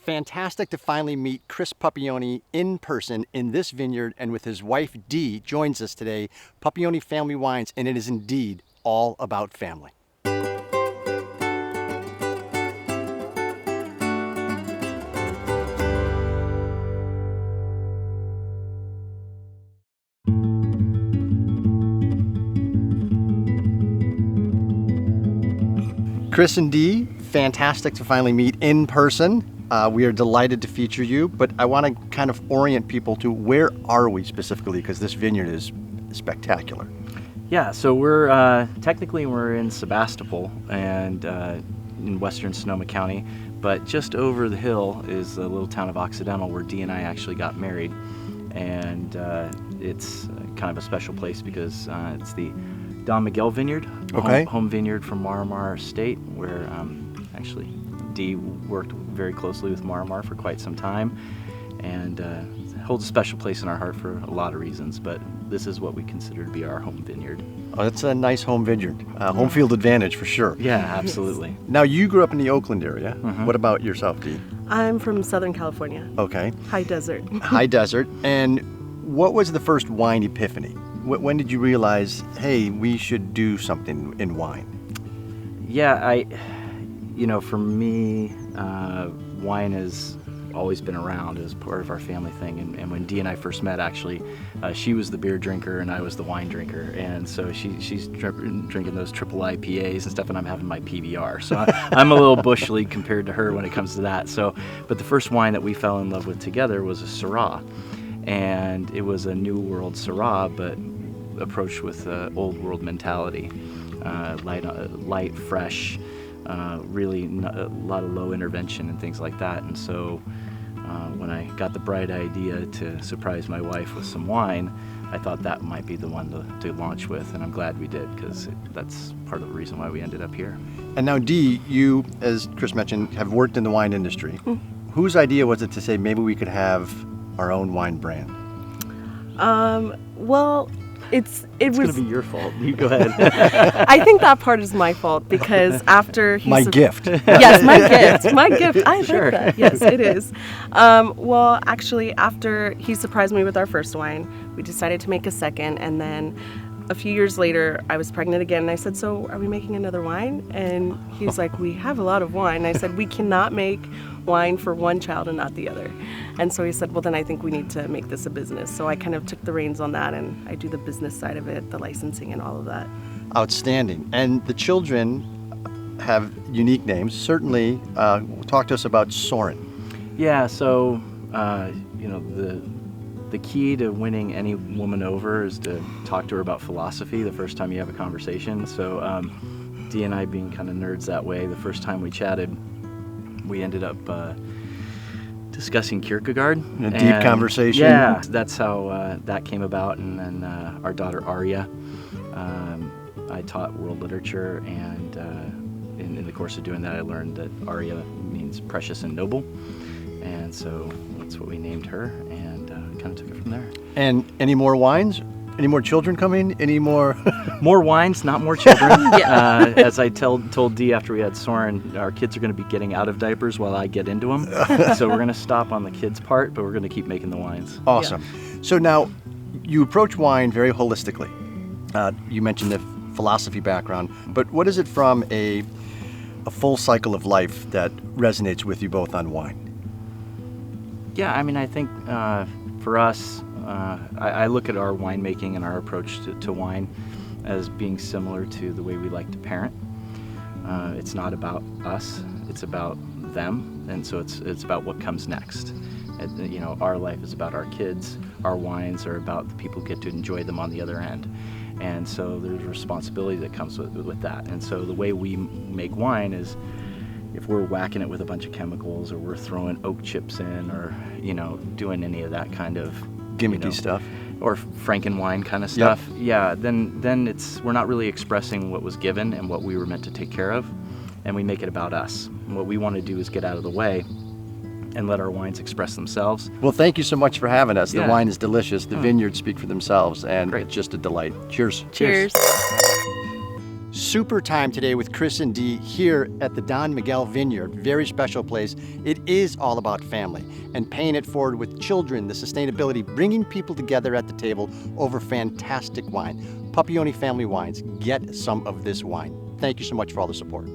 Fantastic to finally meet Chris Puppione in person in this vineyard, and with his wife Dee joins us today, Puppione Family Wines, and it is indeed all about family. Chris and Dee, fantastic to finally meet in person. We are delighted to feature you, but I want to kind of orient people to where are we specifically, because this vineyard is spectacular. Yeah, so we're technically we're in Sebastopol and in western Sonoma County, but just over the hill is the little town of Occidental where Dee and I actually got married, and it's kind of a special place because it's the Don Miguel Vineyard, Okay. home vineyard from Miramar State, where actually Dee worked very closely with Miramar for quite some time, and holds a special place in our heart for a lot of reasons, but this is what we consider to be our home vineyard. Oh, it's a nice home vineyard. Home field advantage for sure. Yeah, absolutely. Now, you grew up in the Oakland area. Mhm. What about yourself, Dee? I'm from Southern California, Okay. high desert. High desert. And what was the first wine epiphany? When did you realize, hey, we should do something in wine? Yeah, for me, wine has always been around as part of our family thing. And when Dee and I first met, actually, she was the beer drinker and I was the wine drinker. And so she's drinking those triple IPAs and stuff, and I'm having my PBR. So I'm a little bush league compared to her when it comes to that. But the first wine that we fell in love with together was a Syrah. And it was a New World Syrah, but approached with old world mentality, light, fresh, really a lot of low intervention and things like that. And so when I got the bright idea to surprise my wife with some wine, I thought that might be the one to launch with, and I'm glad we did, because that's part of the reason why we ended up here. And now, Dee, you, as Chris mentioned, have worked in the wine industry. Whose idea was it to say maybe we could have our own wine brand? Well, it It's was. going to be your fault. You go ahead. I think that part is my fault, because after he My gift. Yes, my gift. My gift. I Sure. like that. Yes, it is. Well, actually, after he surprised me with our first wine, we decided to make a second, and then a few years later, I was pregnant again, and I said, "So, are we making another wine?" And he's like, "We have a lot of wine." And I said, "We cannot make wine for one child and not the other." And so he said, "Well, then I think we need to make this a business." So I kind of took the reins on that, and I do the business side of it, the licensing and all of that. Outstanding. And the children have unique names. Certainly, talk to us about Soren. Yeah, so the key to winning any woman over is to talk to her about philosophy the first time you have a conversation. So Dee and I, being kind of nerds that way, the first time we chatted, we ended up discussing Kierkegaard. A deep conversation. Yeah, that's how that came about. And then our daughter Arya, I taught world literature, and in the course of doing that, I learned that Arya means precious and noble. And so that's what we named her, and kind of took it from there. And any more wines? Any more children coming? Any more? More wines, not more children. Yeah. As I told Dee after we had Soren, our kids are going to be getting out of diapers while I get into them. So we're going to stop on the kids part, but we're going to keep making the wines. Awesome. So now, you approach wine very holistically. You mentioned the philosophy background, but what is it from a full cycle of life that resonates with you both on wine? Yeah, I mean, I think for us, I look at our winemaking and our approach to wine as being similar to the way we like to parent. It's not about us, it's about them, and so it's about what comes next. Our life is about our kids, our wines are about the people who get to enjoy them on the other end. And so there's responsibility that comes with that. And so the way we make wine is, if we're whacking it with a bunch of chemicals, or we're throwing oak chips in, or doing any of that kind of Gimmicky stuff. or Frankenwine kind of stuff, yeah, then we're not really expressing what was given and what we were meant to take care of, and we make it about us. And what we want to do is get out of the way and let our wines express themselves. Well, thank you so much for having us. Yeah. The wine is delicious. The vineyards speak for themselves, and Great. it's just a delight. Cheers. Cheers. Super time today with Chris and Dee here at the Don Miguel Vineyard. Very special place. It is all about family and paying it forward with children, the sustainability, bringing people together at the table over fantastic wine. Puppione Family Wines. Get some of this wine. Thank you so much for all the support.